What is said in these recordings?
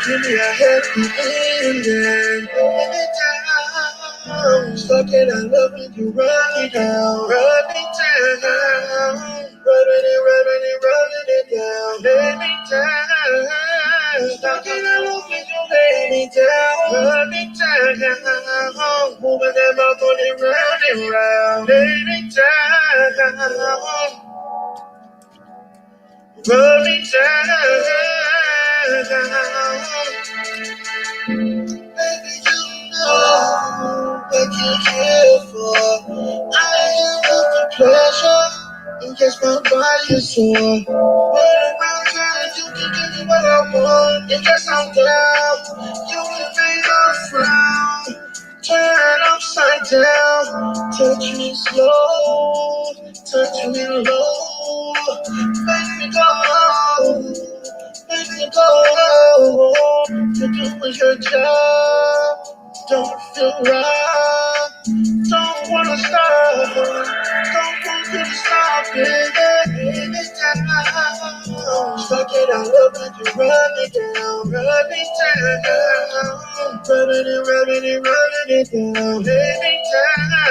Give me a happy ending. Anytime. Stuck in I love when you run me down. Run me down. Rubbing it down. Lay me down. Stuck in I love when you lay me down. Run me down. Moving that mouth on it round and round. Lay me down. Run me down. Baby, you know what you're here for. I am here for pleasure. In case my body is sore. Run around town, you can give me what I want. In case I'm down, you can make a frown. Turn upside down. Touch me slow. Touch me low. Make me go. Make me go. You're doing your job. Don't feel right. Don't wanna stop. Don't want you to stop it. Anytime. Stuck it out, love when you run me down. Run me down. Rubbing it down. Anytime.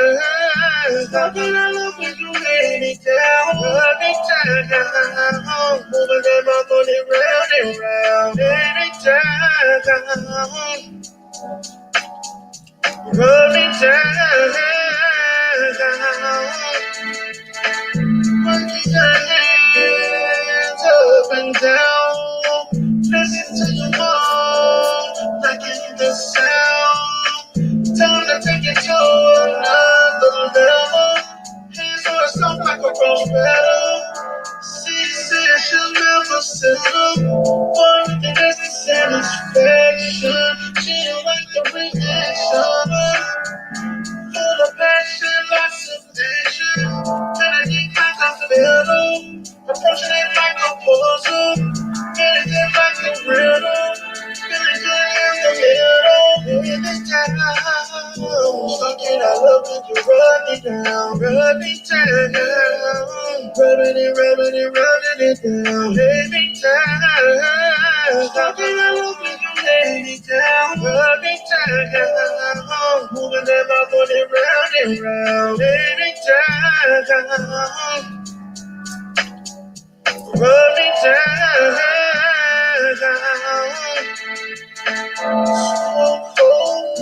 Stuck it out, love when you lay me down. Run me down. Moving that mouth on it round and round. Anytime. Run me down. Working your hands up and down. Listen to your mom, liking the sound. Time to take it to another level. Hands on herself like a rose petal. She said she'll never settle. For anything that's the satisfaction. She don't like the reaction. Full of passion, lots of tension. Trying to get back off the middle. Approaching it like a puzzle. Getting it like a riddle. Feeling good in the middle. In this time. Stuck in I love when you run me down. Run me down. Rubbing it down. Lay me down. Stuck in I love when you lay me down. Run me down. Moving that mouth on it round and round. Lay me down. Run me down. So cold.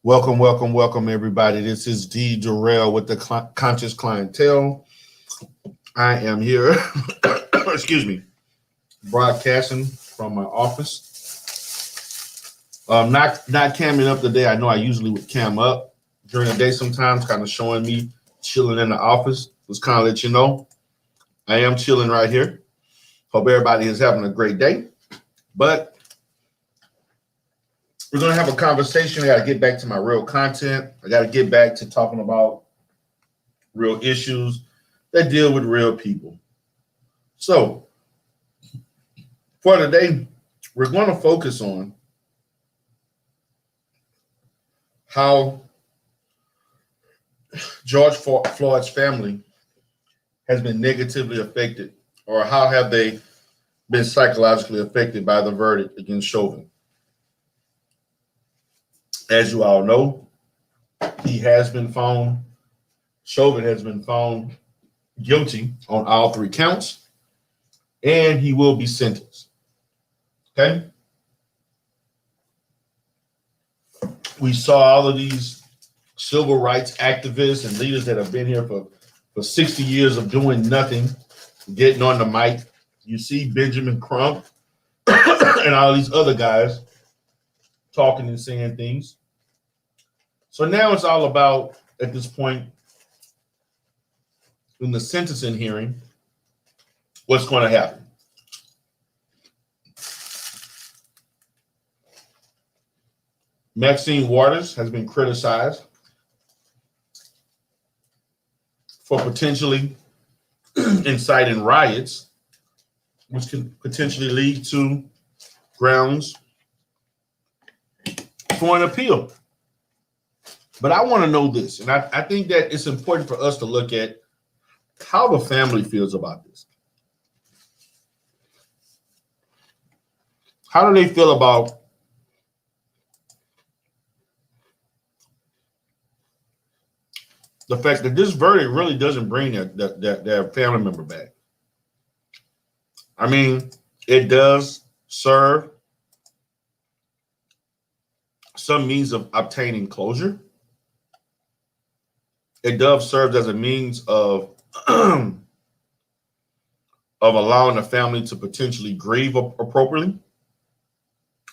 Welcome, everybody. This is D. Durrell with the Conscious Clientele. I am here, excuse me, broadcasting from my office. Not camming up today. I know I usually would cam up during the day sometimes, kind of showing me chilling in the office. Just kind of let you know I am chilling right here. Hope everybody is having a great day. But we're going to have a conversation. I got to get back to my real content. I got to get back to talking about real issues that deal with real people. So for today, we're going to focus on how George Floyd's family has been negatively affected, or how have they been psychologically affected by the verdict against Chauvin. As you all know, Chauvin has been found guilty on all 3 counts, and he will be sentenced. Okay? We saw all of these civil rights activists and leaders that have been here for 60 years of doing nothing, getting on the mic. You see Benjamin Crump and all these other guys talking and saying things. So now it's all about, at this point, in the sentencing hearing, what's going to happen. Maxine Waters has been criticized for potentially inciting riots, which can potentially lead to grounds for an appeal. But I want to know this, and I think that it's important for us to look at how the family feels about this. How do they feel about the fact that this verdict really doesn't bring their family member back? I mean, it does serve some means of obtaining closure. It does serve as a means of allowing the family to potentially grieve appropriately,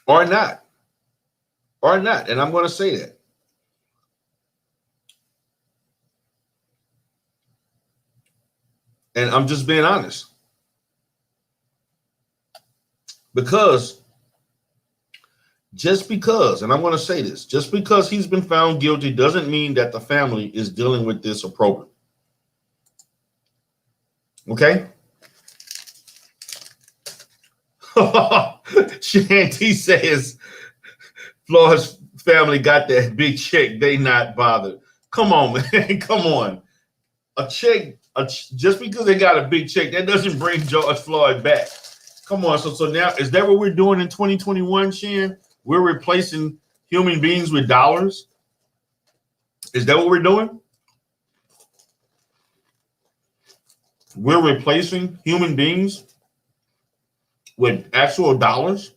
or not. And I'm going to say that. And I'm just being honest. Because just because, and I'm going to say this, just because he's been found guilty doesn't mean that the family is dealing with this appropriately. Okay? Shanti says Floyd's family got that big check. They not bothered. Come on, man. Come on. A check, just because they got a big check, that doesn't bring George Floyd back. Come on. So now, is that what we're doing in 2021, Shan? We're replacing human beings with dollars? Is that what we're doing? We're replacing human beings with actual dollars?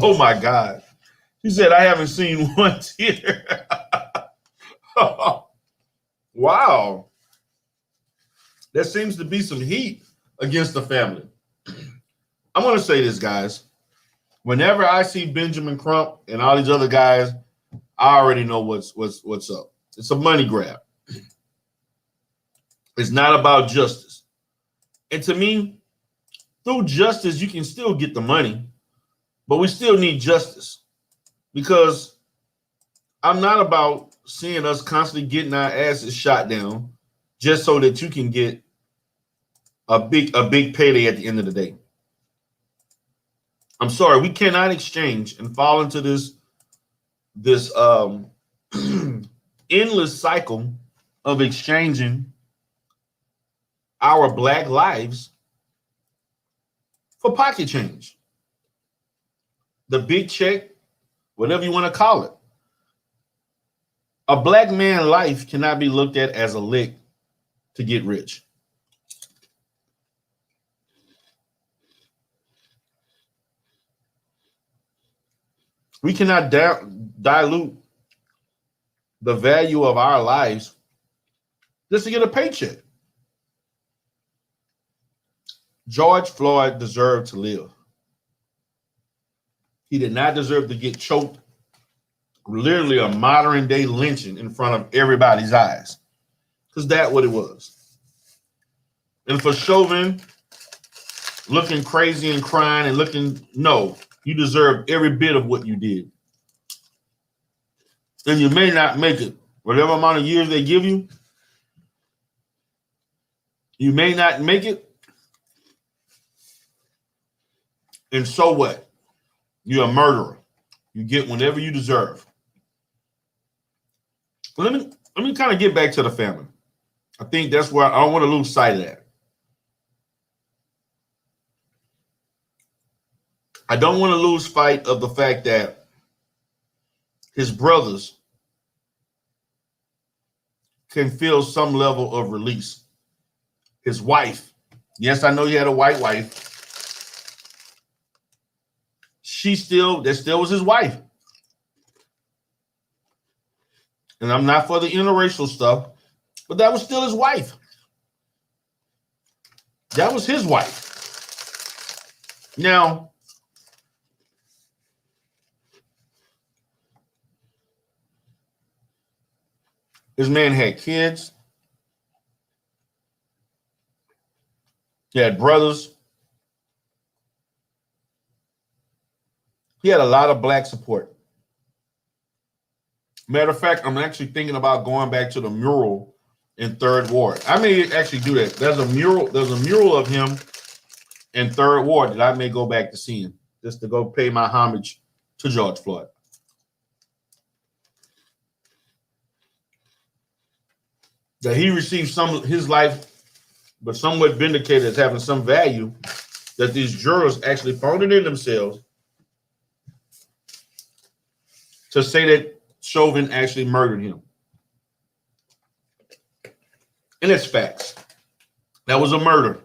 Oh my God. She said, I haven't seen one tear. Wow. There seems to be some heat against the family. I'm going to say this, guys. Whenever I see Benjamin Crump and all these other guys, I already know what's up. It's a money grab. It's not about justice. And to me, through justice, you can still get the money, but we still need justice, because I'm not about seeing us constantly getting our asses shot down just so that you can get a big payday at the end of the day. I'm sorry, we cannot exchange and fall into this endless cycle of exchanging our black lives for pocket change. The big check, whatever you want to call it. A black man's life cannot be looked at as a lick to get rich. We cannot dilute the value of our lives just to get a paycheck. George Floyd deserved to live. He did not deserve to get choked, literally a modern day lynching in front of everybody's eyes, because that's what it was. And for Chauvin looking crazy and crying and no, you deserve every bit of what you did. And you may not make it. Whatever amount of years they give you, you may not make it. And so what? You're a murderer. You get whatever you deserve. Let me kind of get back to the family. I think that's where I don't want to lose sight of that. I don't want to lose sight of the fact that his brothers can feel some level of release. His wife Yes, I know he had a white wife. That still was his wife. And I'm not for the interracial stuff, but that was still his wife. That was his wife. Now, this man had kids. He had brothers. He had a lot of black support. Matter of fact, I'm actually thinking about going back to the mural in Third Ward. I may actually do that. There's a mural of him in Third Ward that I may go back to seeing, just to go pay my homage to George Floyd. That he received some of his life, but somewhat vindicated as having some value, that these jurors actually found it in themselves to say that Chauvin actually murdered him. And it's facts. That was a murder.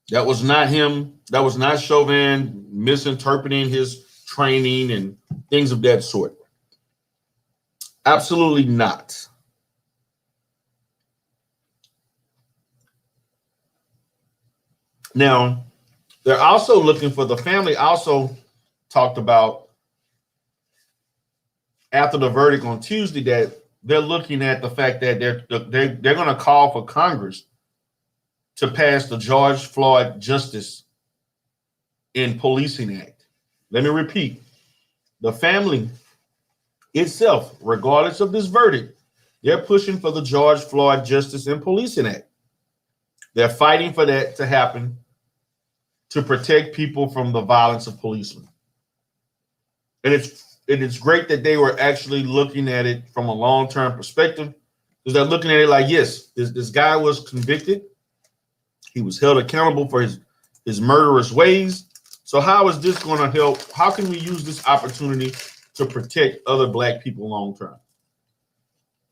That was not him. That was not Chauvin misinterpreting his training and things of that sort. Absolutely not. Now, they're also looking for, the family also talked about after the verdict on Tuesday that they're looking at the fact that they're going to call for Congress to pass the George Floyd Justice in Policing Act. Let me repeat. The family itself, regardless of this verdict, they're pushing for the George Floyd Justice in Policing Act. They're fighting for that to happen to protect people from the violence of policemen. And it's great that they were actually looking at it from a long-term perspective, because they're looking at it like, yes, this guy was convicted. He was held accountable for his murderous ways. So how is this going to help? How can we use this opportunity to protect other black people long-term,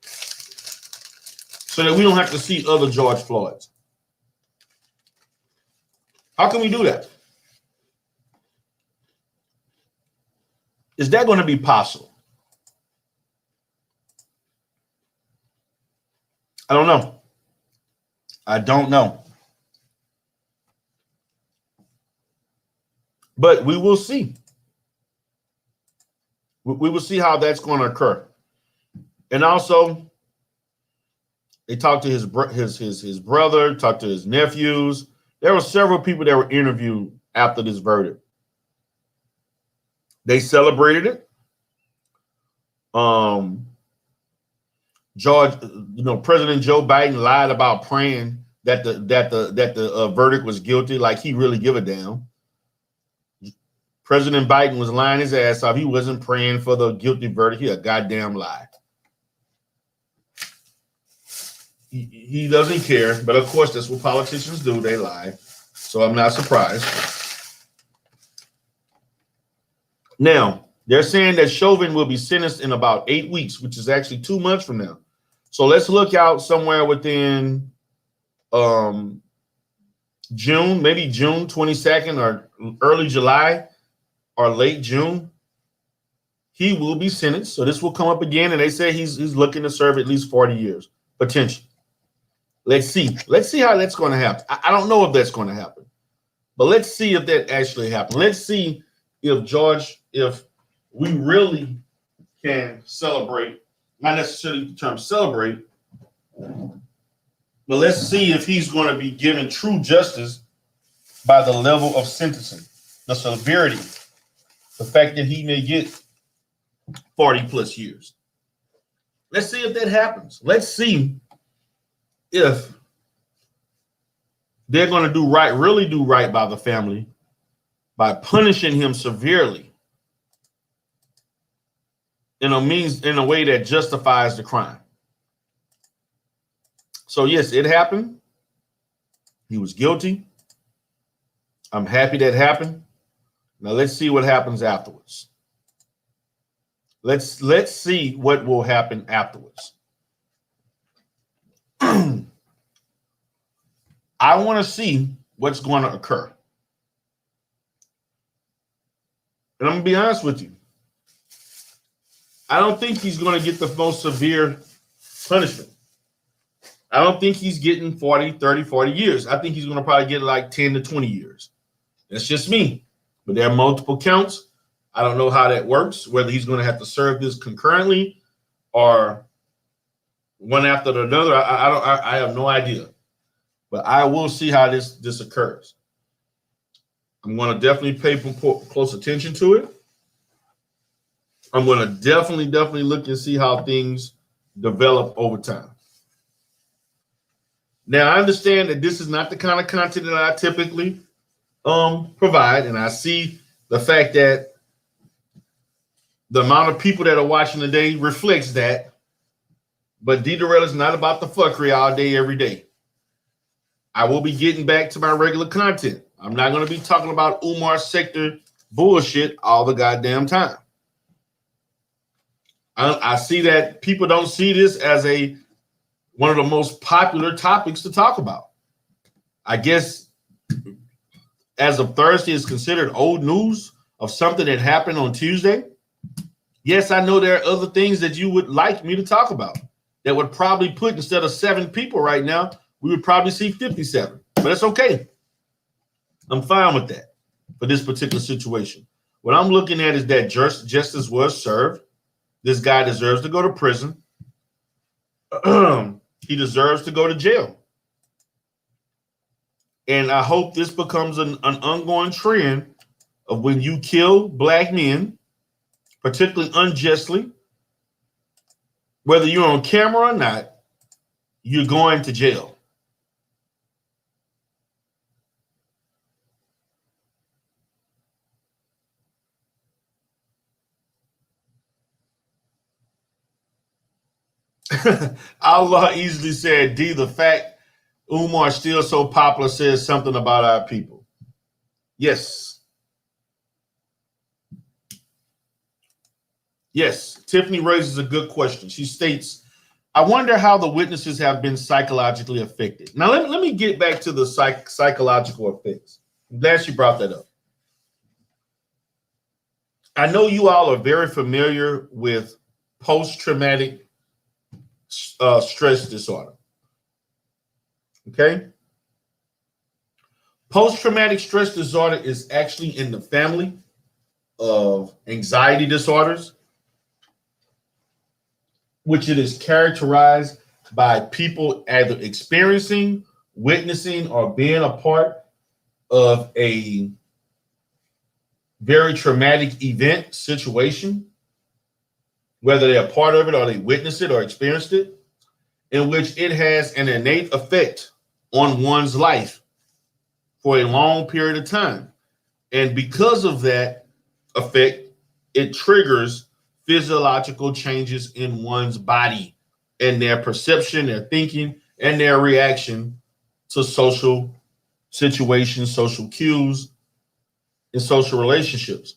so that we don't have to see other George Floyds? How can we do that? Is that going to be possible? I don't know. I don't know. But we will see. We will see how that's going to occur. And also, they talked to his brother, talked to his nephews. There were several people that were interviewed after this verdict. They celebrated it. President Joe Biden lied about praying that the verdict was guilty, like he really give a damn. President Biden was lying his ass off. He wasn't praying for the guilty verdict. He a goddamn lie. He doesn't care, but of course that's what politicians do. They lie. So I'm not surprised. Now, they're saying that Chauvin will be sentenced in about 8 weeks, which is actually 2 months from now. So let's look out somewhere within June, maybe June 22nd or early July or late June. He will be sentenced. So this will come up again. And they say he's looking to serve at least 40 years, potentially. Let's see. Let's see how that's going to happen. I don't know if that's going to happen, but let's see if that actually happens. Let's see if we really can celebrate, not necessarily the term celebrate, but let's see if he's going to be given true justice by the level of sentencing, the severity, the fact that he may get 40 plus years. Let's see if that happens. Let's see if they're going to do right, really do right by the family by punishing him severely in a way that justifies the crime. So yes, it happened. He was guilty. I'm happy that happened. Now let's see what happens afterwards. Let's see what will happen afterwards. I I want to see what's going to occur. And I'm going to be honest with you. I don't think he's going to get the most severe punishment. I don't think he's getting 40 years. I think he's going to probably get like 10 to 20 years. That's just me. But there are multiple counts. I don't know how that works, whether he's going to have to serve this concurrently or one after another. I have no idea. But I will see how this occurs. I'm going to definitely pay close attention to it. I'm going to definitely look and see how things develop over time. Now, I understand that this is not the kind of content that I typically provide, and I see the fact that the amount of people that are watching today reflects that. But D-Durrell is not about the fuckery all day, every day. I will be getting back to my regular content. I'm not going to be talking about Umar sector bullshit all the goddamn time. I see that people don't see this as one of the most popular topics to talk about. I guess as of Thursday is considered old news of something that happened on Tuesday. Yes, I know there are other things that you would like me to talk about that would probably put, instead of 7 people right now, we would probably see 57. But that's okay. I'm fine with that for this particular situation. What I'm looking at is that justice was served. This guy deserves to go to prison. He deserves to go to jail. And I hope this becomes an ongoing trend of when you kill black men, particularly unjustly, whether you're on camera or not, you're going to jail. Allah easily said, D, the fact Umar still so popular says something about our people. Yes. Yes. Tiffany raises a good question. She states, I wonder how the witnesses have been psychologically affected. Now, let me get back to the psychological effects. I'm glad she brought that up. I know you all are very familiar with post-traumatic stress disorder. Okay? Post-traumatic stress disorder is actually in the family of anxiety disorders, which it is characterized by people either experiencing, witnessing, or being a part of a very traumatic event situation, whether they're a part of it or they witnessed it or experienced it, in which it has an innate effect on one's life for a long period of time. And because of that effect, it triggers physiological changes in one's body and their perception, their thinking, and their reaction to social situations, social cues, and social relationships.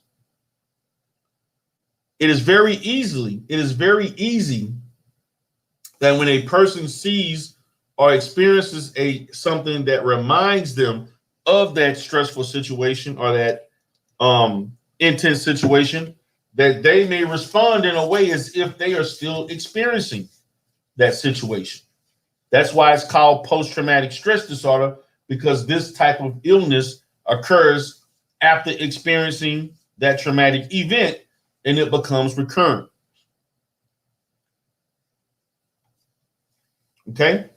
It is very easy that when a person sees or experiences something that reminds them of that stressful situation or that intense situation, that they may respond in a way as if they are still experiencing that situation. That's why it's called post-traumatic stress disorder, because this type of illness occurs after experiencing that traumatic event and it becomes recurrent. Okay?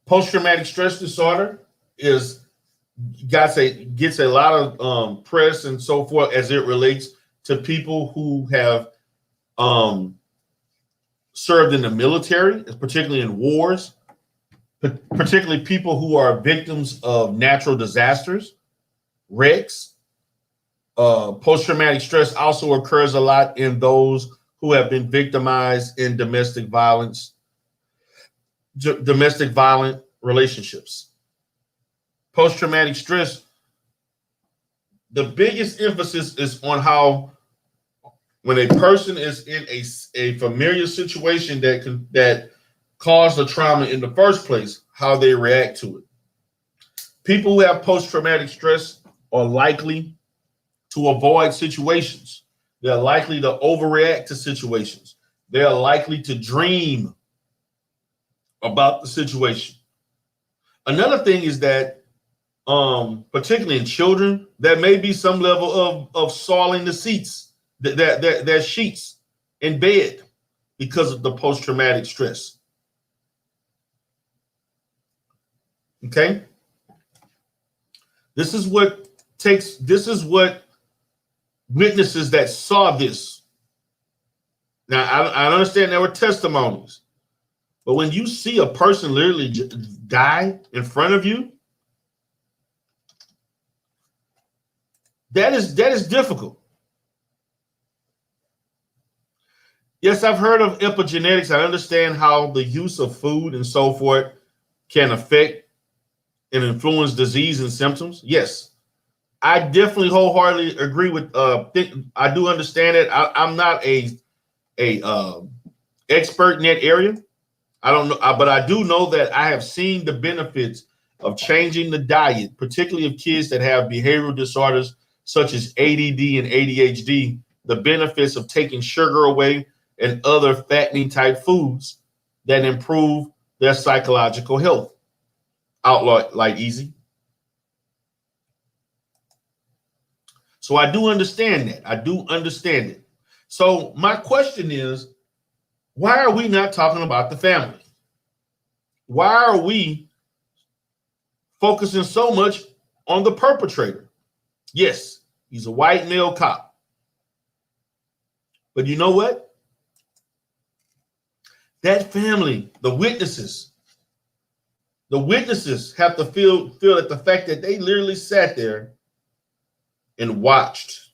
Post-traumatic stress disorder gets a lot of press and so forth as it relates to people who have served in the military, particularly in wars, particularly people who are victims of natural disasters, wrecks. Post-traumatic stress also occurs a lot in those who have been victimized in domestic violent relationships. Post-traumatic stress, the biggest emphasis is on how when a person is in a familiar situation that caused the trauma in the first place, how they react to it. People who have post-traumatic stress are likely to avoid situations. They're likely to overreact to situations. They're likely to dream about the situation. Another thing is that, particularly in children, there may be some level of soiling the seats, their sheets in bed because of the post-traumatic stress. Okay? This is what witnesses that saw this. Now, I understand there were testimonies, but when you see a person literally die in front of you, that is difficult. Yes, I've heard of epigenetics. I understand how the use of food and so forth can affect and influence disease and symptoms. Yes, I definitely wholeheartedly agree with. I do understand it. I'm not a expert in that area. I don't know, but I do know that I have seen the benefits of changing the diet, particularly of kids that have behavioral disorders such as ADD and ADHD. The benefits of taking sugar away and other fattening type foods that improve their psychological health. Outlaw like easy. So I do understand that. I do understand it. So my question is, why are we not talking about the family? Why are we focusing so much on the perpetrator? Yes, he's a white male cop. But you know what? That family, the witnesses have to feel that the fact that they literally sat there and watched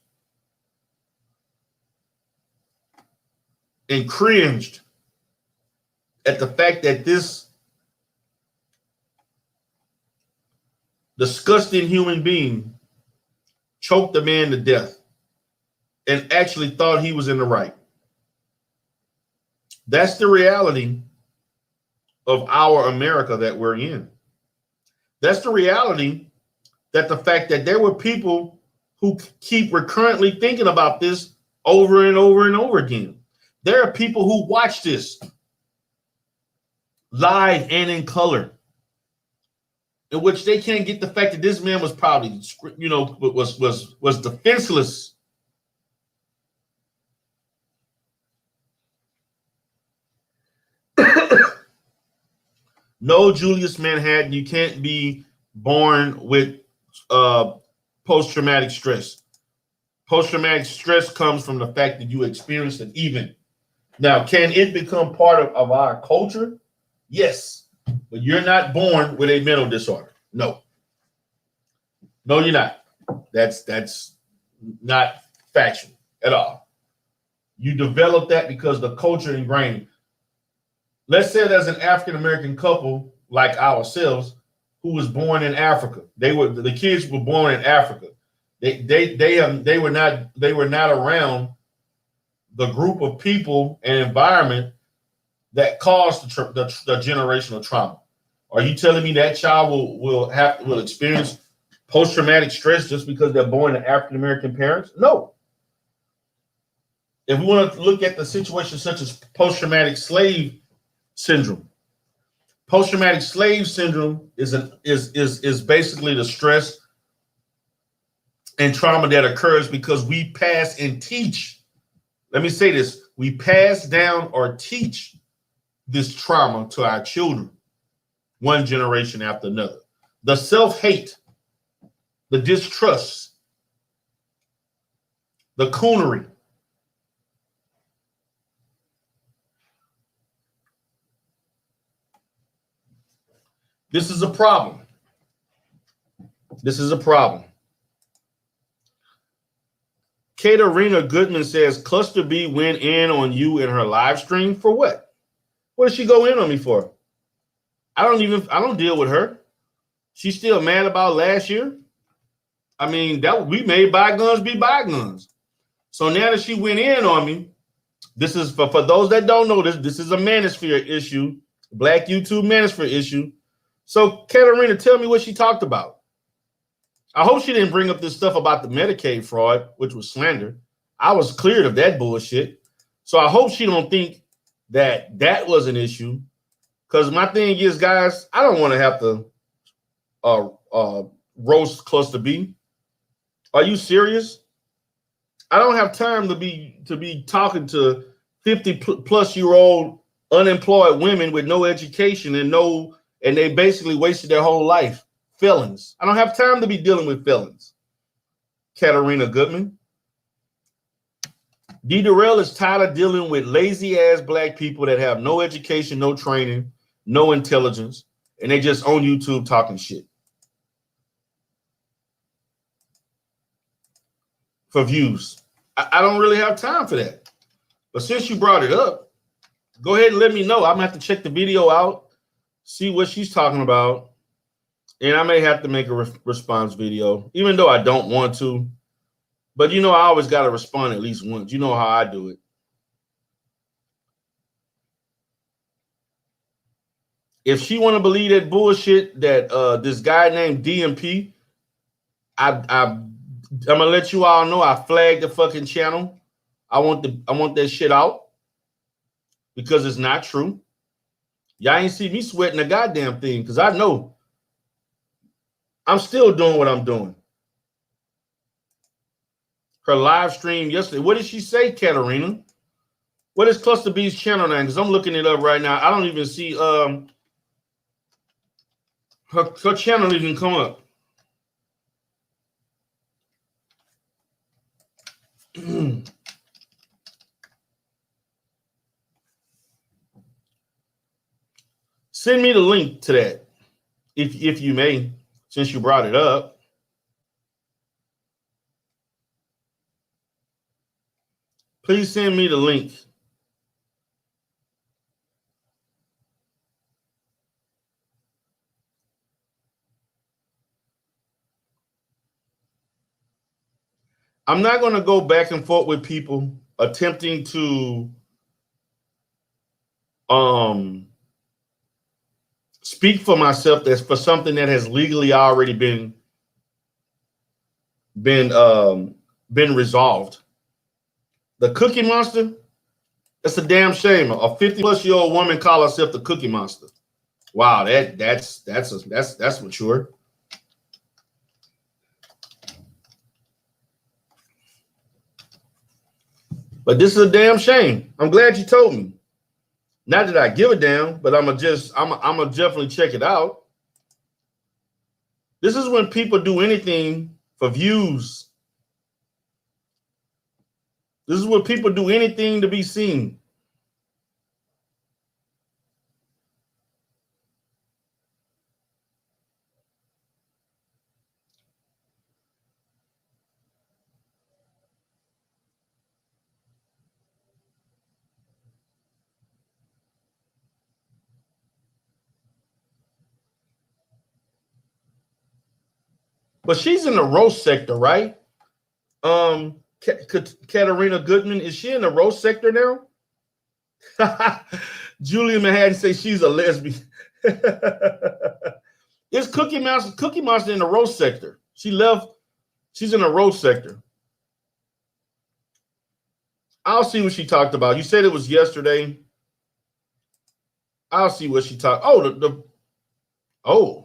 and cringed at the fact that this disgusting human being choked a man to death and actually thought he was in the right. That's the reality of our America that we're in. That's the reality, that the fact that there were people who keep recurrently thinking about this over and over and over again. There are people who watch this live and in color, in which they can't get the fact that this man was probably, was defenseless. No, Julius Manhattan, you can't be born with post-traumatic stress. Post-traumatic stress comes from the fact that you experienced an event. Now, can it become part of our culture? Yes, but you're not born with a mental disorder. No, you're not. That's not factual at all. You develop that because the culture ingrained. Let's say there's an African-American couple like ourselves who was born in Africa. The kids were born in Africa. They were not around the group of people and environment that caused the generational trauma. Are you telling me that child will experience post-traumatic stress just because they're born to African-American parents? No. If we want to look at the situation such as post-traumatic slave syndrome. Post-traumatic slave syndrome is basically the stress and trauma that occurs because we pass and teach. Let me say this. We pass down or teach this trauma to our children, one generation after another. The self-hate, the distrust, the coonery, this is a problem. This is a problem. Katarina Goodman says Cluster B went in on you in her live stream for what? What did she go in on me for? I don't deal with her. She's still mad about last year. I mean, we made bygones be bygones. So now that she went in on me, this is for those that don't know this is a manosphere issue, Black YouTube manosphere issue. So, Katarina, tell me what she talked about. I hope she didn't bring up this stuff about the Medicaid fraud, which was slander. I was cleared of that bullshit. So I hope she don't think that that was an issue. Because my thing is, guys, I don't want to have to roast Cluster B. Are you serious? I don't have time to be talking to 50-plus-year-old unemployed women with no education and they basically wasted their whole life. Felons. I don't have time to be dealing with felons. Katarina Goodman. D. Durrell is tired of dealing with lazy ass black people that have no education, no training, no intelligence, and they just on YouTube talking shit for views. I don't really have time for that. But since you brought it up, go ahead and let me know. I'm gonna have to check the video out, see what she's talking about, and I may have to make a response video, even though I don't want to. But I always got to respond at least once. You know how I do it. If she want to believe that bullshit that this guy named DMP, I'm gonna let you all know I flagged the fucking channel. I want that shit out because it's not true. Y'all ain't see me sweating a goddamn thing because I know I'm still doing what I'm doing. Her live stream yesterday. What did she say, Katarina? What is Cluster B's channel name? Because I'm looking it up right now. I don't even see her channel even come up. Send me the link to that, if you may, since you brought it up. Please send me the link. I'm not going to go back and forth with people attempting to speak for myself that's for something that has legally already been resolved. The Cookie Monster, that's a damn shame. A 50-plus-year-old woman call herself the Cookie Monster. Wow, that's mature. But this is a damn shame. I'm glad you told me. Not that I give a damn, but I'm gonna definitely check it out. This is when people do anything for views. This is when people do anything to be seen. But she's in the roast sector, right? Katarina Goodman, is she in the roast sector now? Julia Manhattan says she's a lesbian. Is Cookie Monster in the roast sector? She left. She's in the roast sector. I'll see what she talked about. You said it was yesterday. I'll see what she talked. Oh.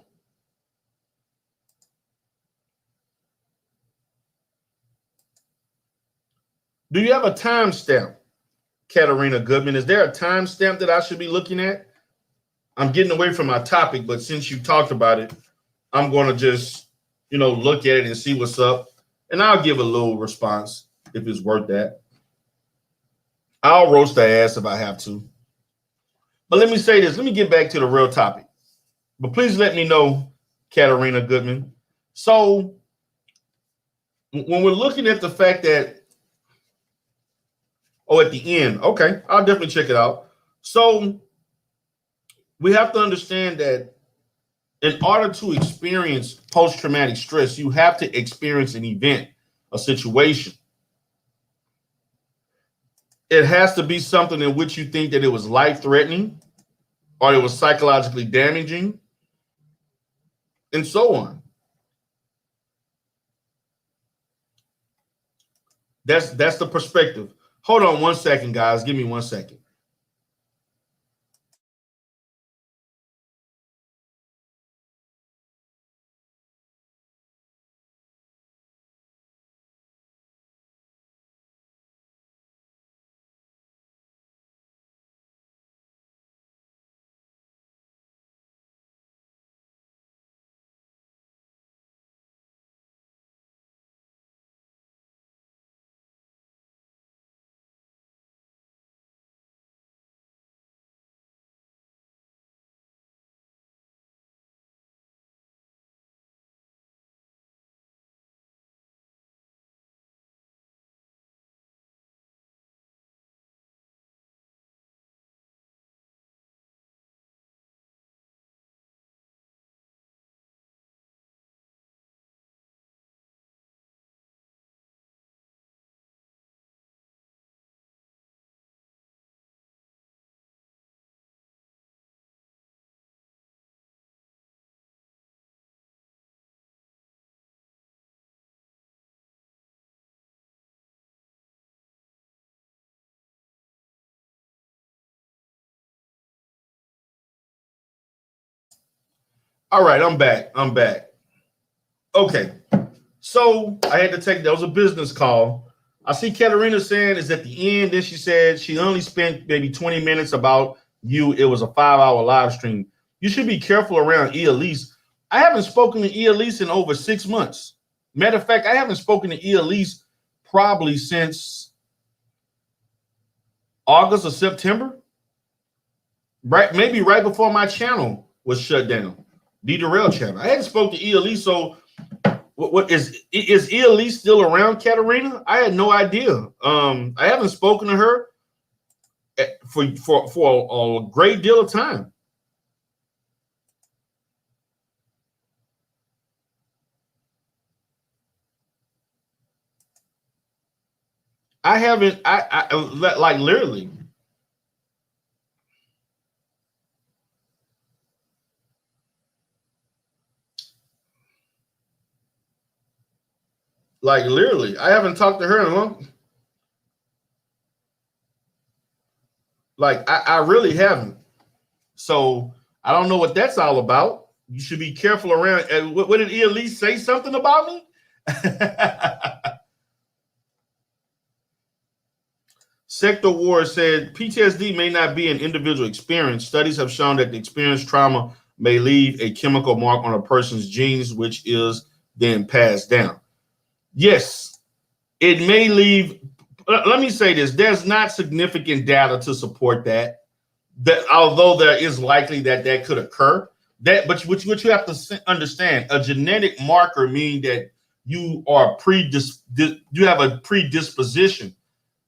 Do you have a timestamp, Katarina Goodman? Is there a timestamp that I should be looking at? I'm getting away from my topic, but since you talked about it, I'm going to just, look at it and see what's up. And I'll give a little response if it's worth that. I'll roast her ass if I have to. But let me say this. Let me get back to the real topic. But please let me know, Katarina Goodman. So when we're looking at the fact that, at the end, okay, I'll definitely check it out. So we have to understand that in order to experience post-traumatic stress, you have to experience an event, a situation. It has to be something in which you think that it was life-threatening or it was psychologically damaging and so on. That's the perspective. Hold on 1 second, guys. Give me 1 second. All right, I'm back. Okay. So I had to take, that was a business call. I see Katerina saying is at the end, then she said she only spent maybe 20 minutes about you. It was a 5-hour live stream. You should be careful around Elise. I haven't spoken to Elise in over 6 months. Matter of fact, I haven't spoken to Elise probably since August or September. Right, maybe right before my channel was shut down. The Darrell channel. I hadn't spoken to Elise, so what is Elise still around, Katerina? I had no idea. I haven't spoken to her for a great deal of time. I haven't. I like literally. Like literally, I haven't talked to her in a long. Like I really haven't. So I don't know what that's all about. You should be careful around. And what did Elise say something about me? Sector War said PTSD may not be an individual experience. Studies have shown that the experienced trauma may leave a chemical mark on a person's genes, which is then passed down. Yes, it may leave. Let me say this: there's not significant data to support that. That although there is likely that could occur, but what you have to understand, a genetic marker means that you are you have a predisposition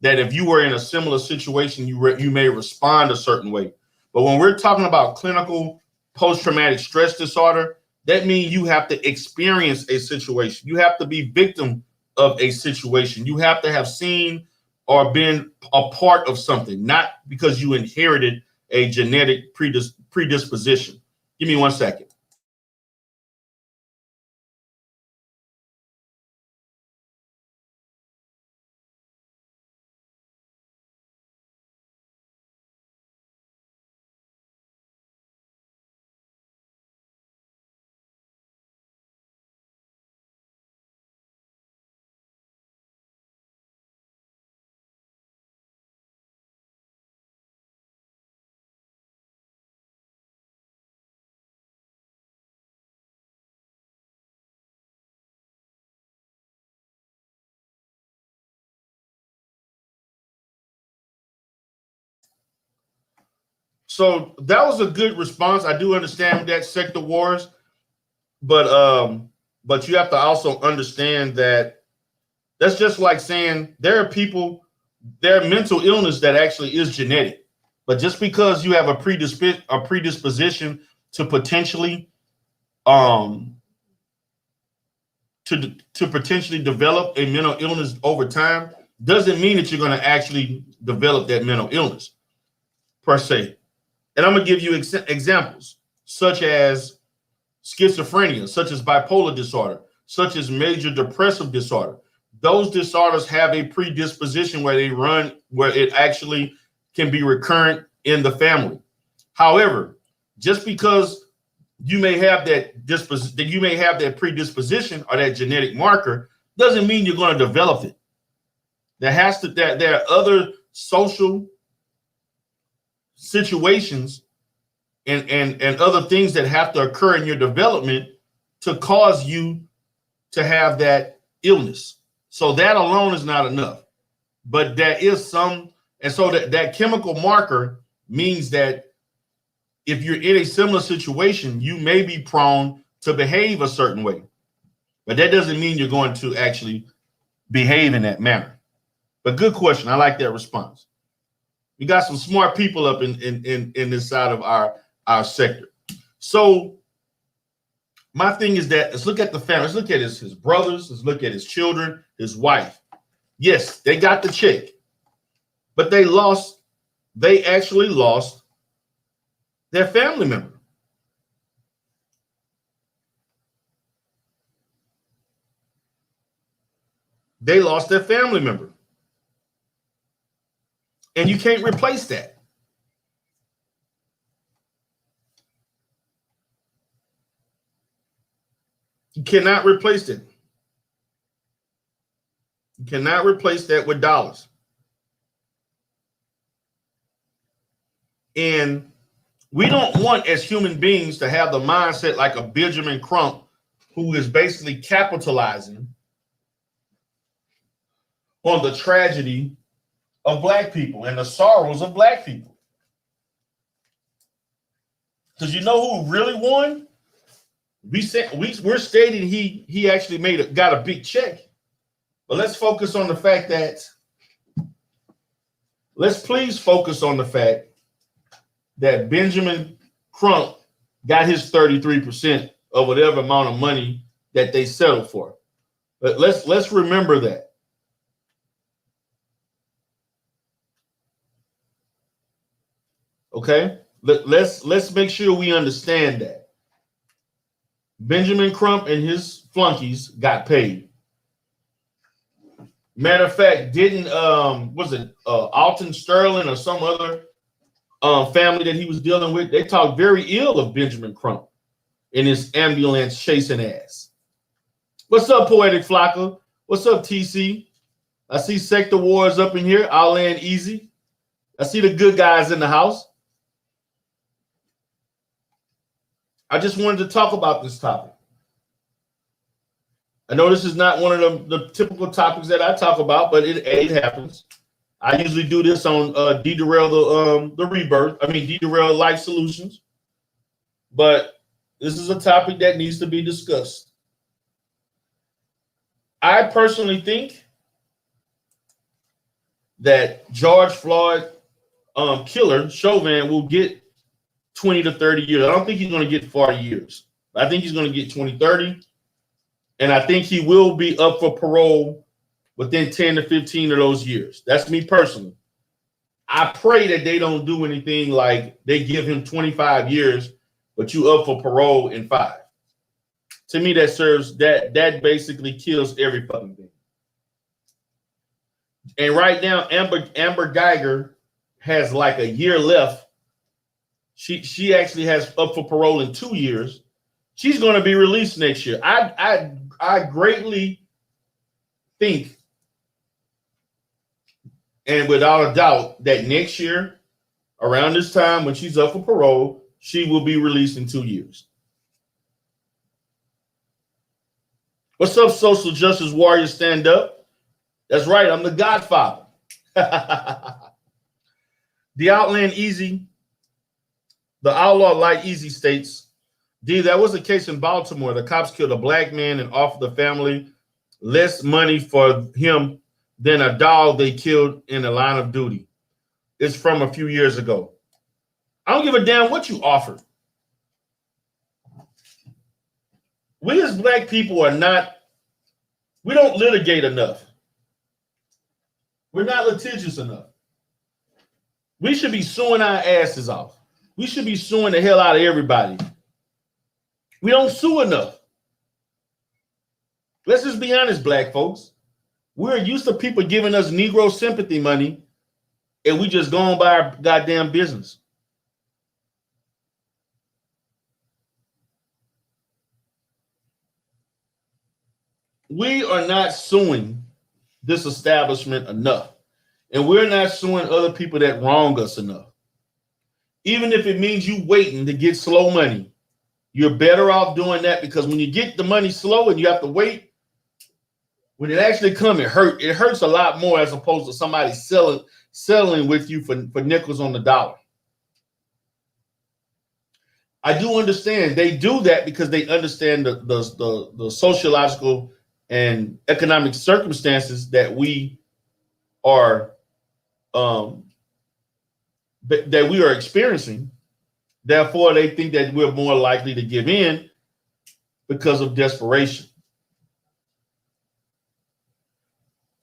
that if you were in a similar situation, you may respond a certain way. But when we're talking about clinical post-traumatic stress disorder, that means you have to experience a situation. You have to be victim of a situation. You have to have seen or been a part of something, not because you inherited a genetic predisposition. Give me 1 second. So that was a good response. I do understand that sector wars, but you have to also understand that that's just like saying there are mental illness that actually is genetic. But just because you have a predisposition to potentially to potentially develop a mental illness over time doesn't mean that you're going to actually develop that mental illness per se. And I'm going to give you examples such as schizophrenia, such as bipolar disorder, such as major depressive disorder. Those disorders have a predisposition where it actually can be recurrent in the family. However, just because you may have that predisposition or that genetic marker doesn't mean you're going to develop it. There are other social situations and other things that have to occur in your development to cause you to have that illness. So that alone is not enough. But there is some, and so that chemical marker means that if you're in a similar situation, you may be prone to behave a certain way. But that doesn't mean you're going to actually behave in that manner. But good question. I like that response. We got some smart people up in this side of our sector. So my thing is that let's look at the family. Let's look at his brothers. Let's look at his children, his wife. Yes, they got the check, but they actually lost their family member. They lost their family member. And you can't replace that. You cannot replace it. You cannot replace that with dollars. And we don't want, as human beings, to have the mindset like a Benjamin Crump, who is basically capitalizing on the tragedy of Black people and the sorrows of Black people. Because you know who really won? We're stating he actually got a big check. But let's focus on the fact that that Benjamin Crump got his 33% of whatever amount of money that they settled for. But let's remember that. Okay? Let's make sure we understand that. Benjamin Crump and his flunkies got paid. Matter of fact, didn't Alton Sterling or some other family that he was dealing with, they talked very ill of Benjamin Crump in his ambulance chasing ass. What's up, Poetic Flocka? What's up, TC? I see Sector Wars up in here. I'll land easy. I see the good guys in the house. I just wanted to talk about this topic. I know this is not one of the typical topics that I talk about, but it happens. I usually do this on Derail the Rebirth. Derail Life Solutions. But this is a topic that needs to be discussed. I personally think that George Floyd killer, Chauvin, will get 20 to 30 years. I don't think he's going to get 40 years. I think he's going to get 20, 30. And I think he will be up for parole within 10 to 15 of those years. That's me personally. I pray that they don't do anything like they give him 25 years, but you up for parole in 5. To me, that basically kills every fucking thing. And right now, Amber Geiger has like a year left. She actually has up for parole in 2 years. She's going to be released next year. I greatly think, and without a doubt, that next year, around this time when she's up for parole, she will be released in 2 years. What's up, social justice warrior? Stand up. That's right. I'm the Godfather. The Outlaw Light Easy states, D, that was a case in Baltimore. The cops killed a Black man and offered the family less money for him than a dog they killed in the line of duty. It's from a few years ago. I don't give a damn what you offered. We as Black people we don't litigate enough. We're not litigious enough. We should be suing our asses off. We should be suing the hell out of everybody. We don't sue enough. Let's just be honest, black folks. We're used to people giving us Negro sympathy money, and we just go on by our goddamn business. We are not suing this establishment enough. And we're not suing other people that wrong us enough. Even if it means you waiting to get slow money, you're better off doing that, because when you get the money slow and you have to wait, when it actually comes, it hurts a lot more, as opposed to somebody selling with you for nickels on the dollar. I do understand they do that because they understand the sociological and economic circumstances that we are experiencing. Therefore, they think that we're more likely to give in because of desperation.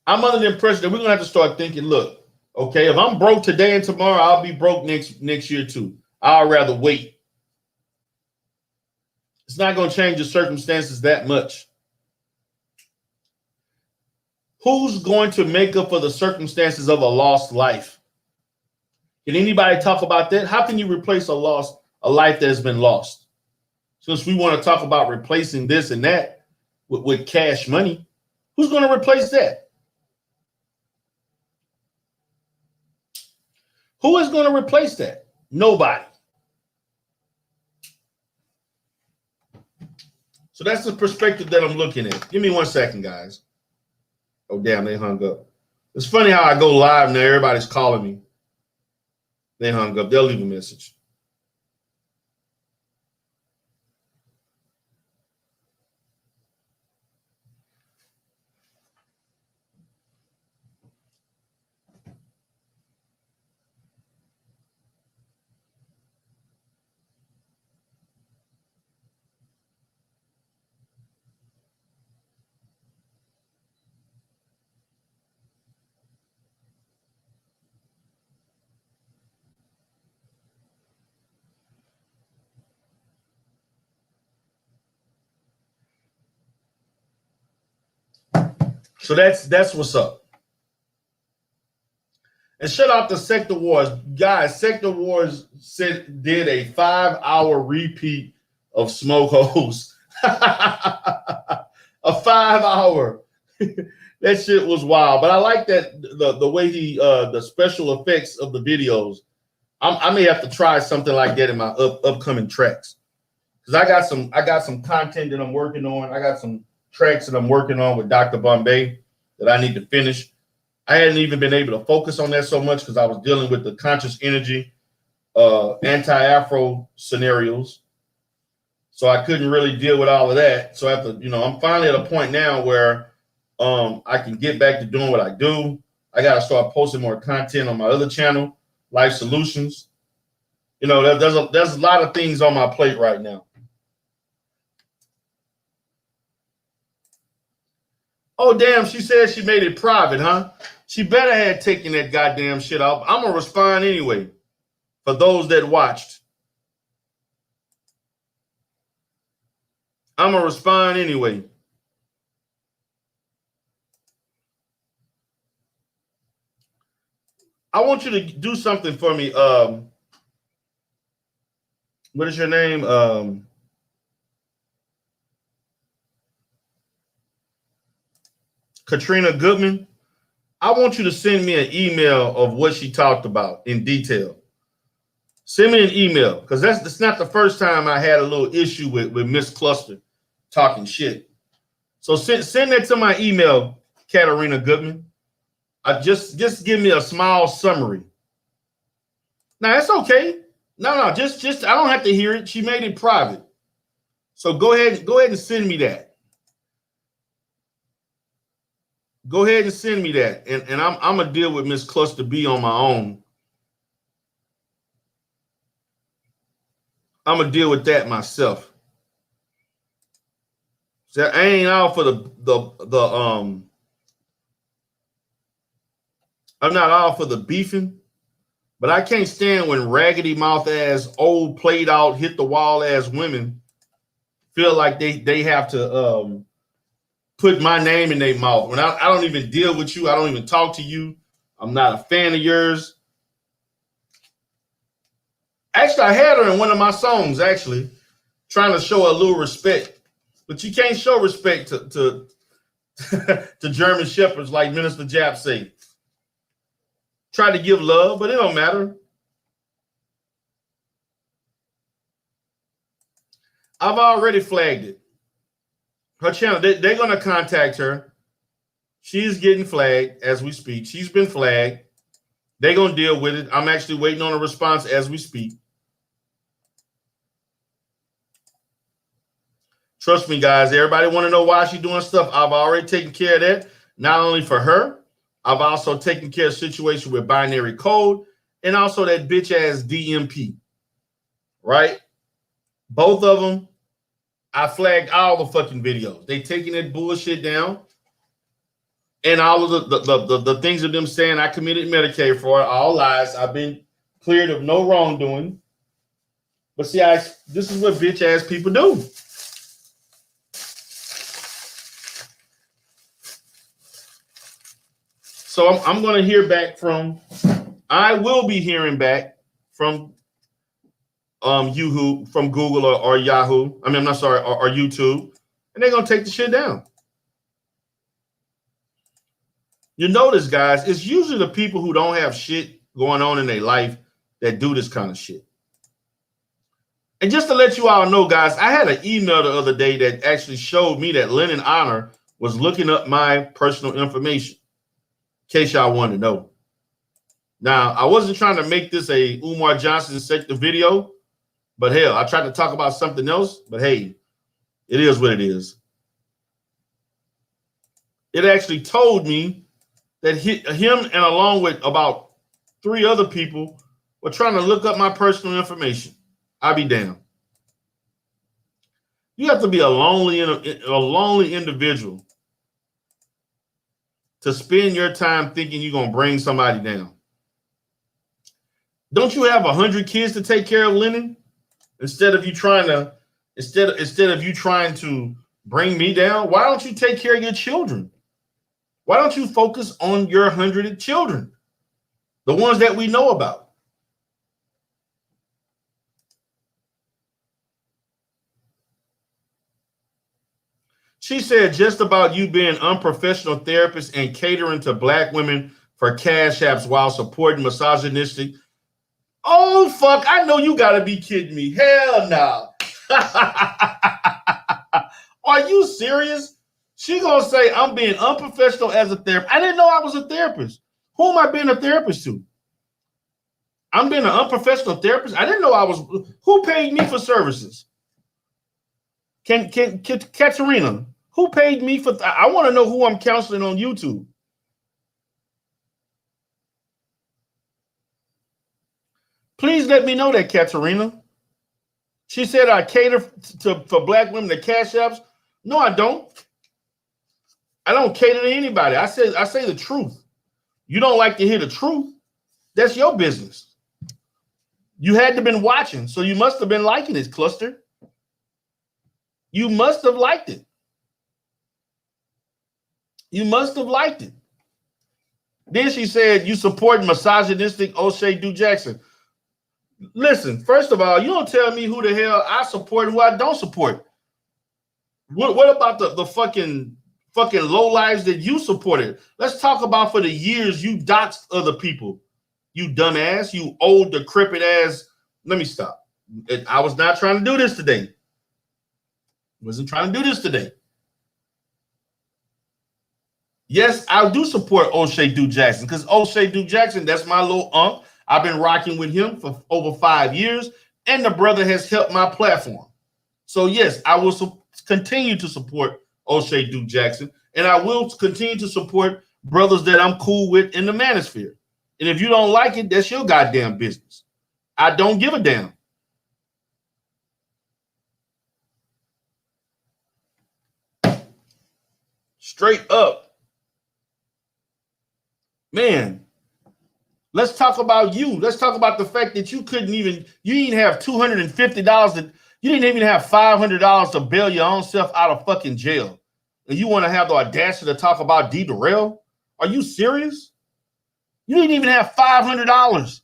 I'm under the impression that we're gonna have to start thinking, look, okay, if I'm broke today and tomorrow, I'll be broke next year too. I'd rather wait. It's not gonna change the circumstances that much. Who's going to make up for the circumstances of a lost life? Can anybody talk about that? How can you replace a life that has been lost? Since we want to talk about replacing this and that with cash money, who's going to replace that? Who is going to replace that? Nobody. So that's the perspective that I'm looking at. Give me 1 second, guys. Oh, damn, they hung up. It's funny how I go live now. Everybody's calling me. They hung up. They'll leave a message. So that's what's up. And shout out to Sector Wars. Guys, Sector Wars did a 5-hour repeat of Smoke Holes. A 5-hour. That shit was wild. But I like that the way the special effects of the videos. I may have to try something like that in my upcoming tracks. Because I got some content that I'm working on. I got some tracks that I'm working on with Dr. Bombay that I need to finish. I hadn't even been able to focus on that so much because I was dealing with the conscious energy, anti-Afro scenarios. So I couldn't really deal with all of that. So I have to, I'm finally at a point now where I can get back to doing what I do. I got to start posting more content on my other channel, Life Solutions. There's a lot of things on my plate right now. Oh, damn, she said she made it private, huh? She better have taken that goddamn shit off. I'm going to respond anyway for those that watched. I'm going to respond anyway. I want you to do something for me. What is your name? Katrina Goodman. I want you to send me an email of what she talked about in detail. Send me an email, because that's not the first time I had a little issue with Miss Cluster talking shit. So send that to my email, Katarina Goodman. Just give me a small summary. Now that's okay. No, just I don't have to hear it. She made it private. So go ahead and send me that. Go ahead and send me that. And I'm gonna deal with Miss Cluster B on my own. I'm gonna deal with that myself. So I ain't out for I'm not all for the beefing, but I can't stand when raggedy mouth ass, old played out, hit the wall ass women feel like they have to put my name in their mouth. When I don't even deal with you, I don't even talk to you. I'm not a fan of yours. Actually, I had her in one of my songs, actually, trying to show a little respect. But you can't show respect to to German shepherds like Minister Jap say. Try to give love, but it don't matter. I've already flagged it. Her channel, they're going to contact her. She's getting flagged as we speak. She's been flagged. They're going to deal with it. I'm actually waiting on a response as we speak. Trust me, guys. Everybody want to know why she's doing stuff. I've already taken care of that. Not only for her, I've also taken care of the situation with binary code and also that bitch ass DMP. Right? Both of them, I flagged all the fucking videos. They taking that bullshit down. And all of the things of them saying I committed Medicaid fraud, all lies. I've been cleared of no wrongdoing. But see, this is what bitch ass people do. So I'm going to hear back from. I will be hearing back from from Google or Yahoo. I mean, I'm not sorry, or YouTube, and they're going to take the shit down. You notice, guys, it's usually the people who don't have shit going on in their life that do this kind of shit. And just to let you all know, guys, I had an email the other day that actually showed me that Lennon Honor was looking up my personal information. In case y'all want to know. Now, I wasn't trying to make this a Umar Johnson sector video, but hell, I tried to talk about something else, but hey, it is what it is. It actually told me that him and along with about 3 other people were trying to look up my personal information. I'll be damned. You have to be a lonely individual to spend your time thinking you're gonna bring somebody down. Don't you have 100 kids to take care of, Lennon? Instead of you trying to bring me down, why don't you take care of your children? Why don't you focus on your 100 children? The ones that we know about. She said just about you being unprofessional therapist and catering to black women for cash apps while supporting misogynistic. Oh, fuck. I know you got to be kidding me. Hell no. Are you serious? She going to say I'm being unprofessional as a therapist. I didn't know I was a therapist. Who am I being a therapist to? I'm being an unprofessional therapist? I didn't know I was. Who paid me for services? Can Katerina, who paid me for? I want to know who I'm counseling on YouTube. Please let me know that, Katerina. She said I cater for black women to cash apps. No, I don't. I don't cater to anybody. I say the truth. You don't like to hear the truth. That's your business. You had to have been watching, so you must have been liking this cluster. You must have liked it. You must have liked it. Then she said you support misogynistic O'Shea Du Jackson. Listen, first of all, you don't tell me who the hell I support and who I don't support. What about the fucking lowlives that you supported? Let's talk about for the years you doxed other people. You dumbass, you old decrepit ass. Let me stop. I was not trying to do this today. Wasn't trying to do this today. Yes, I do support O'Shea Du Jackson because O'Shea Du Jackson, that's my little uncle. I've been rocking with him for over 5 years, and the brother has helped my platform. So yes, I will continue to support O'Shea Du Jackson, and I will continue to support brothers that I'm cool with in the manosphere. And if you don't like it, that's your goddamn business. I don't give a damn. Straight up. Man, let's talk about you. Let's talk about the fact that you didn't have $250 You didn't even have $500 to bail your own self out of fucking jail. And you want to have the audacity to talk about D. Durrell? Are you serious? You didn't even have $500.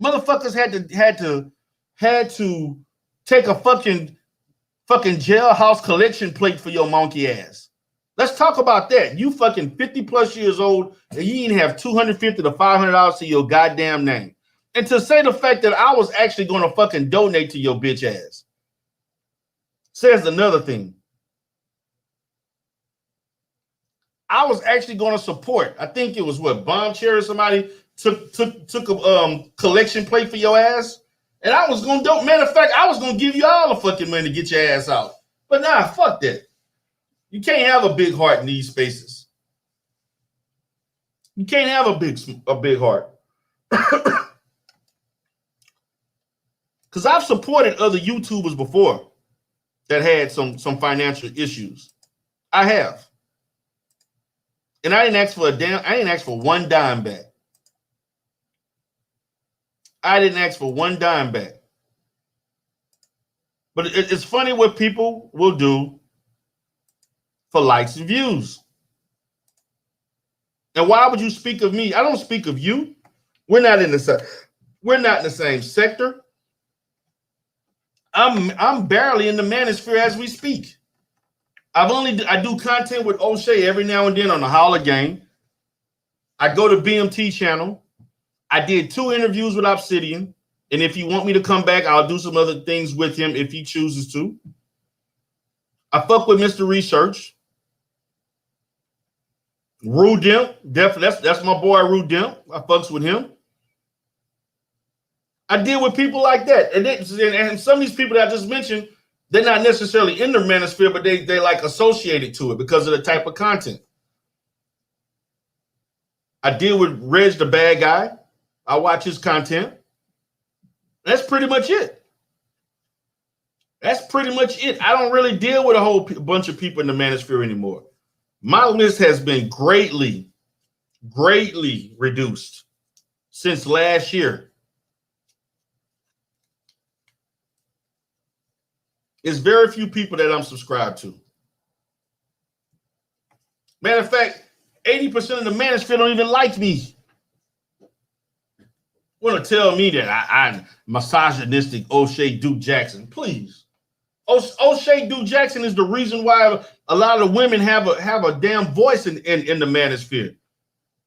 Motherfuckers had to take a fucking jailhouse collection plate for your monkey ass. Let's talk about that. You fucking 50 plus years old and you didn't have $250 to $500 to your goddamn name. And to say the fact that I was actually going to fucking donate to your bitch ass says another thing. I was actually going to support. I think it was what, Bomb Chair or somebody took a collection plate for your ass. And I was going to, matter of fact, I was going to give you all the fucking money to get your ass out. But nah, fuck that. You can't have a big heart in these spaces. You can't have a big heart. Because I've supported other YouTubers before that had some financial issues. I have. And I didn't ask for one dime back. I didn't ask for one dime back. But it's funny what people will do for likes and views. And why would you speak of me? I don't speak of you. We're not in the same sector. I'm barely in the manosphere as we speak. I do content with O'Shea every now and then on the Holler Gang. I go to BMT channel. I did 2 interviews with Obsidian. And if you want me to come back, I'll do some other things with him if he chooses to. I fuck with Mr. Research. Rue Demp, definitely. That's my boy Rue Demp. I fucks with him. I deal with people like that. And some of these people that I just mentioned, they're not necessarily in the manosphere, but they like associated to it because of the type of content. I deal with Reg the Bad Guy. I watch his content. That's pretty much it. That's pretty much it. I don't really deal with a whole bunch of people in the manosphere anymore. My list has been greatly reduced since last year. It's very few people that I'm subscribed to. Matter of fact, 80% of the manosphere don't even like me. Want to tell me that I'm misogynistic O'Shea Duke Jackson? Please. O'Shea Duke Jackson is the reason why a lot of women have a damn voice in the manosphere.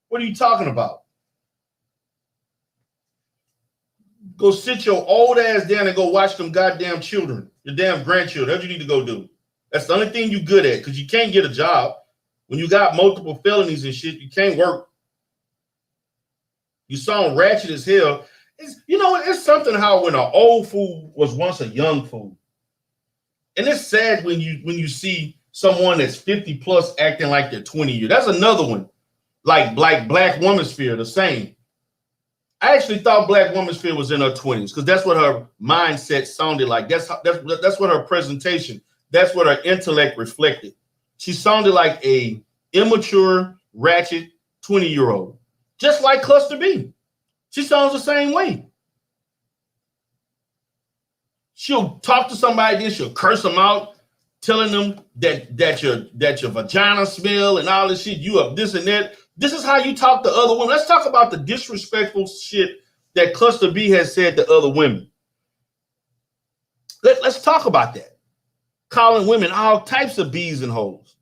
What are you talking about? Go sit your old ass down and go watch them goddamn children, your damn grandchildren. That's what you need to go do. That's the only thing you're good at, because you can't get a job. When you got multiple felonies and shit, you can't work. You sound ratchet as hell. It's something how when an old fool was once a young fool. And it's sad when you see someone that's 50 plus acting like they're 20 years. That's another one. Like Black Woman's Fear, the same. I actually thought Black Woman's Fear was in her 20s because that's what her mindset sounded like. That's what her presentation, that's what her intellect reflected. She sounded like a immature, ratchet 20-year-old. Just like Cluster B. She sounds the same way. She'll talk to somebody, then she'll curse them out, telling them that your vagina smell and all this shit. You have this and that. This is how you talk to other women. Let's talk about the disrespectful shit that Cluster B has said to other women. Let's talk about that. Calling women all types of bees and hoes.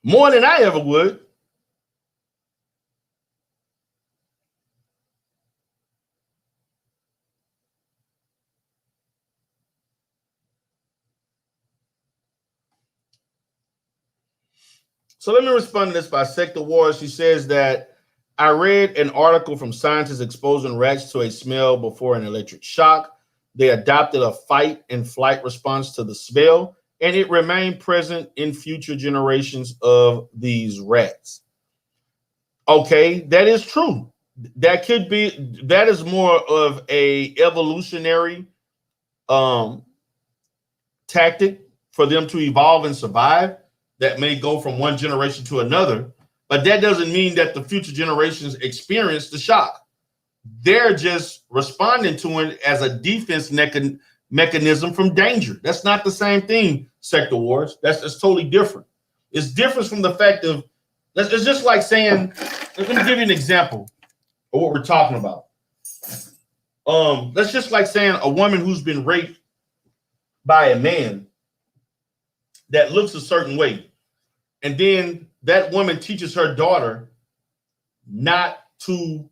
More than I ever would. So let me respond to this by Sector Wars. She says that I read an article from scientists exposing rats to a smell before an electric shock. They adopted a fight and flight response to the smell, and it remained present in future generations of these rats. Okay, that is true. That is more of a evolutionary tactic for them to evolve and survive. That may go from one generation to another, but that doesn't mean that the future generations experience the shock. They're just responding to it as a defense mechanism from danger. That's not the same thing, Sector Wars. That's totally different. It's different from the fact of, it's just like saying, let me give you an example of what we're talking about. That's just like saying a woman who's been raped by a man that looks a certain way, and then that woman teaches her daughter not to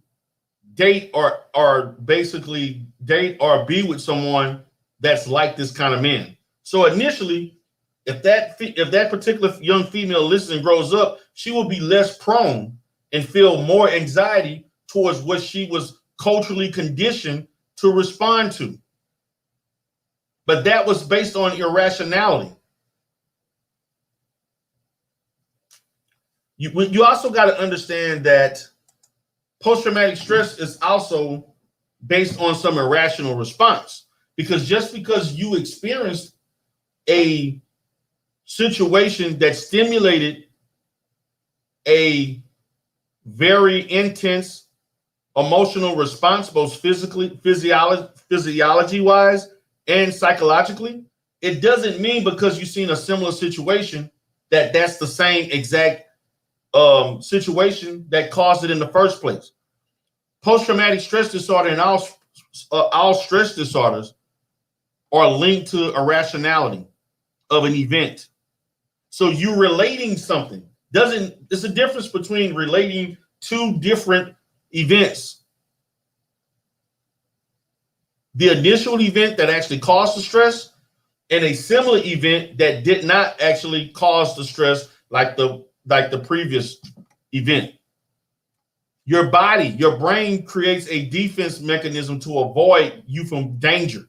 date or basically date or be with someone that's like this kind of man. So initially, if that particular young female listens and grows up, she will be less prone and feel more anxiety towards what she was culturally conditioned to respond to. But that was based on irrationality. You also got to understand that post-traumatic stress is also based on some irrational response, because just because you experienced a situation that stimulated a very intense emotional response, both physically, physiology-wise and psychologically, it doesn't mean because you've seen a similar situation that that's the same exact situation that caused it in the first place. Post-traumatic stress disorder and all stress disorders are linked to irrationality of an event. So you relating something there's a difference between relating two different events. The initial event that actually caused the stress and a similar event that did not actually cause the stress like the previous event. Your body, your brain creates a defense mechanism to avoid you from danger.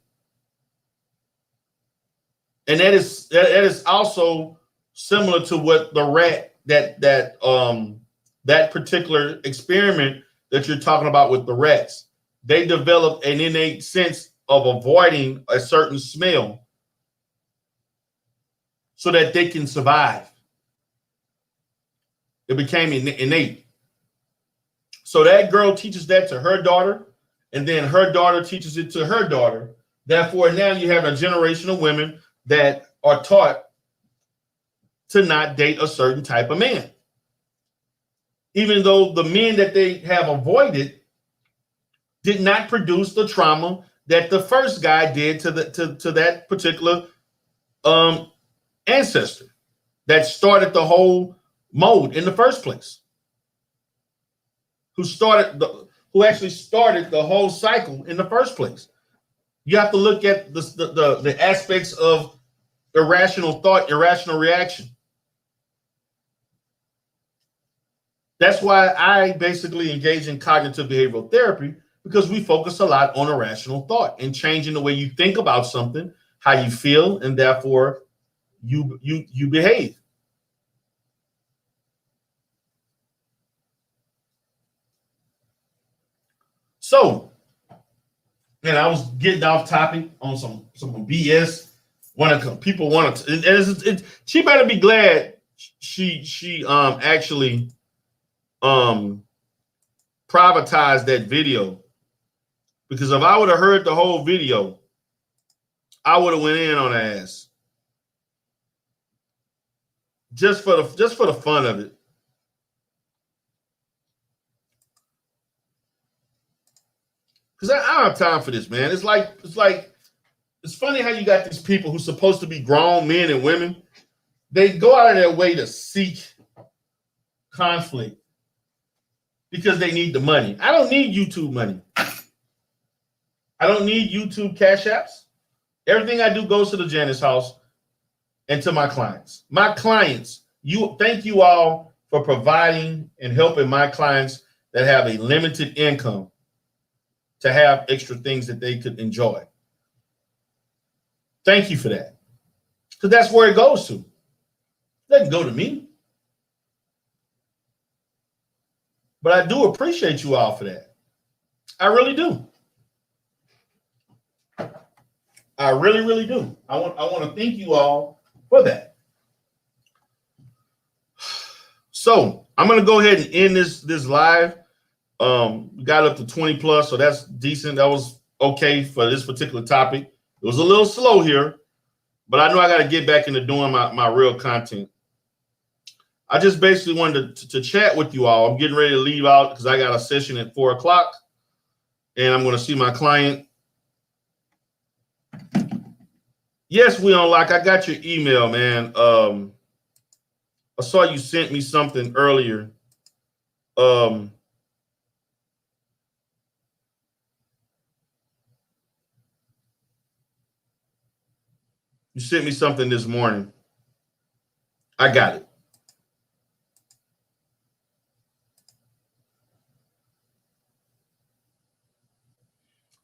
And that is also similar to what the rat that particular experiment that you're talking about with the rats. They developed an innate sense of avoiding a certain smell so that they can survive. It became innate. So that girl teaches that to her daughter, and then her daughter teaches it to her daughter. Therefore, now you have a generation of women that are taught to not date a certain type of man. Even though the men that they have avoided did not produce the trauma that the first guy did to that particular ancestor that started the whole mode in the first place. Who actually started the whole cycle in the first place. You have to look at the aspects of irrational thought, irrational reaction. That's why I basically engage in cognitive behavioral therapy, because we focus a lot on irrational thought and changing the way you think about something, how you feel, and therefore you behave. So, and I was getting off topic on some BS. People want to. She better be glad she actually privatized that video, because if I would have heard the whole video, I would have went in on her ass just for the fun of it. Because I don't have time for this, man. It's funny how you got these people who's supposed to be grown men and women. They go out of their way to seek conflict because they need the money. I don't need YouTube money. I don't need YouTube cash apps. Everything I do goes to the Janice house and to my clients. My clients, thank you all for providing and helping my clients that have a limited income to have extra things that they could enjoy. Thank you for that. Because that's where it goes to. It doesn't go to me. But I do appreciate you all for that. I really do. I really, really do. I want to thank you all for that. So I'm going to go ahead and end this live. We got up to 20 plus, so that's decent. That was okay for this particular topic. It was a little slow here, but I know I got to get back into doing my real content. I just basically wanted to chat with you all. I'm getting ready to leave out because I got a session at 4 o'clock, and I'm going to see my client. Yes, we unlock. I got your email, man. I saw you sent me something earlier. You sent me something this morning. I got it.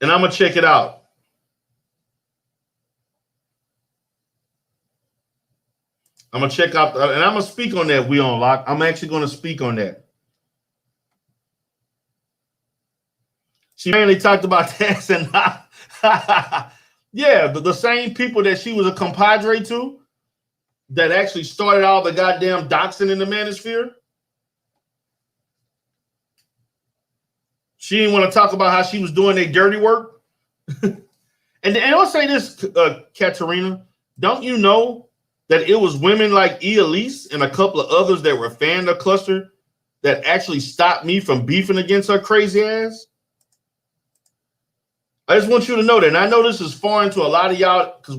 And I'm going to check it out. I'm going to check out, and I'm going to speak on that, We Unlock. I'm actually going to speak on that. She mainly talked about that, and yeah, the same people that she was a compadre to that actually started all the goddamn doxing in the manosphere. She didn't want to talk about how she was doing their dirty work. And I'll say this, Katerina, don't you know that it was women like Elise and a couple of others that were fan of Cluster that actually stopped me from beefing against her crazy ass? I just want you to know that. And I know this is foreign to a lot of y'all because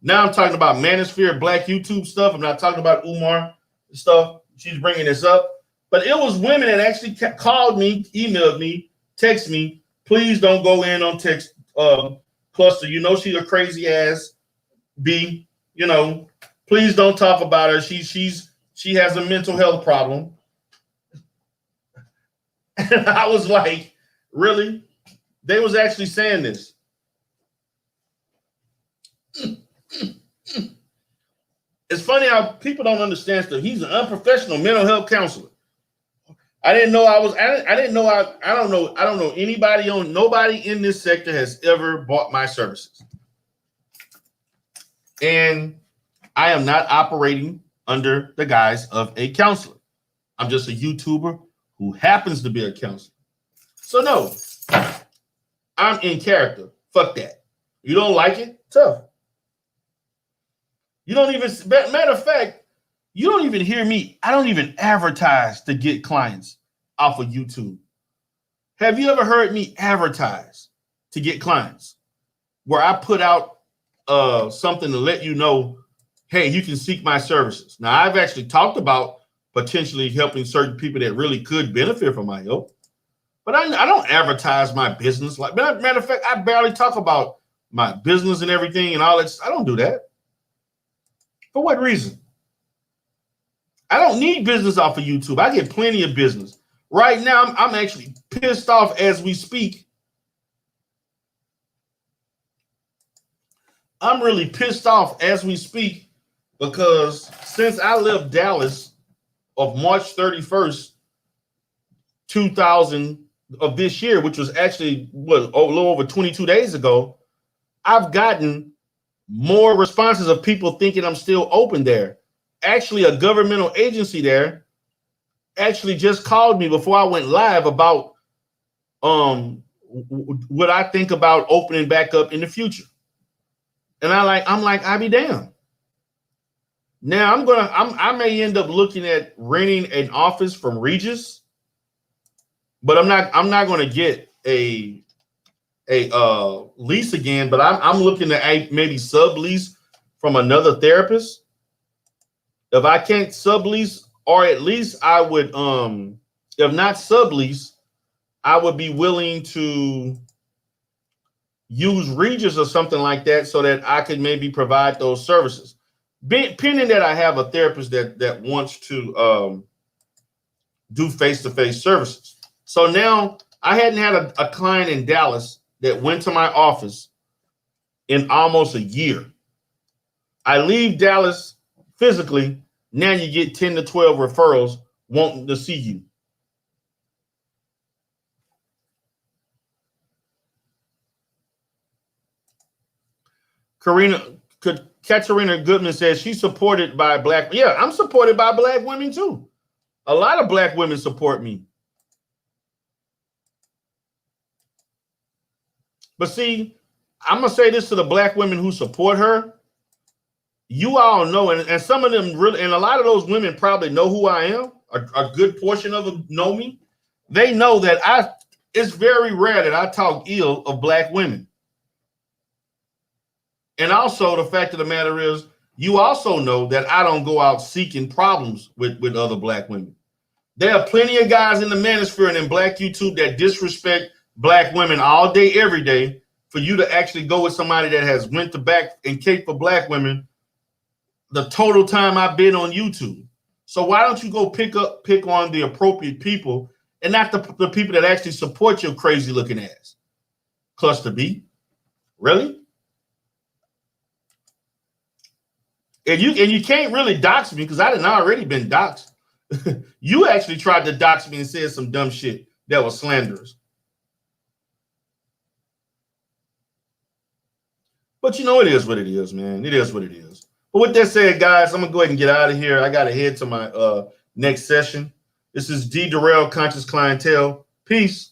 now I'm talking about manosphere, black YouTube stuff. I'm not talking about Umar stuff. She's bringing this up. But it was women that actually called me, emailed me, text me, please don't go in on text Cluster. You know she's a crazy ass B. You know, please don't talk about her. She has a mental health problem. And I was like, really? They was actually saying this. It's funny how people don't understand stuff. He's an unprofessional mental health counselor. I don't know anybody nobody in this sector has ever bought my services. And I am not operating under the guise of a counselor. I'm just a YouTuber who happens to be a counselor. So no, I'm in character. Fuck that. You don't like it? Tough. You don't even, matter of fact, you don't even hear me. I don't even advertise to get clients off of YouTube. Have you ever heard me advertise to get clients where I put out something to let you know, hey, you can seek my services? Now, I've actually talked about potentially helping certain people that really could benefit from my help, but I don't advertise my business. Like, matter of fact, I barely talk about my business and everything and all that. I don't do that. For what reason? I don't need business off of YouTube. I get plenty of business. Right now, I'm actually pissed off as we speak. I'm really pissed off as we speak because since I left Dallas of March 31st, 2000 of this year, which was actually a little over 22 days ago, I've gotten more responses of people thinking I'm still open there. Actually, a governmental agency there actually just called me before I went live about what I think about opening back up in the future. And I'm like, I be damned. Now I may end up looking at renting an office from Regis, but I'm not going to get a lease again. But I'm looking at maybe sublease from another therapist. If I can't sublease, or at least I would, if not sublease, I would be willing to use Regis or something like that so that I could maybe provide those services. Pending that I have a therapist that wants to do face-to-face services. So now I hadn't had a client in Dallas that went to my office in almost a year. I leave Dallas physically. Now you get 10 to 12 referrals wanting to see you. Katerina Goodman says she's supported by black. Yeah, I'm supported by black women too. A lot of black women support me. But see, I'm gonna say this to the black women who support her. You all know, and some of them really, and a lot of those women probably know who I am. A good portion of them know me. They know that it's very rare that I talk ill of black women. And also the fact of the matter is, you also know that I don't go out seeking problems with other black women. There are plenty of guys in the manosphere and in black YouTube that disrespect black women all day, every day. For you to actually go with somebody that has went to back and cape for black women the total time I've been on YouTube. So why don't you go pick on the appropriate people and not the people that actually support your crazy looking ass? Cluster B. Really? And you can't really dox me because I didn't already been doxed. You actually tried to dox me and said some dumb shit that was slanderous. But you know, it is what it is, man. It is what it is. But with that said, guys, I'm going to go ahead and get out of here. I got to head to my next session. This is D. Durrell, Conscious Clientele. Peace.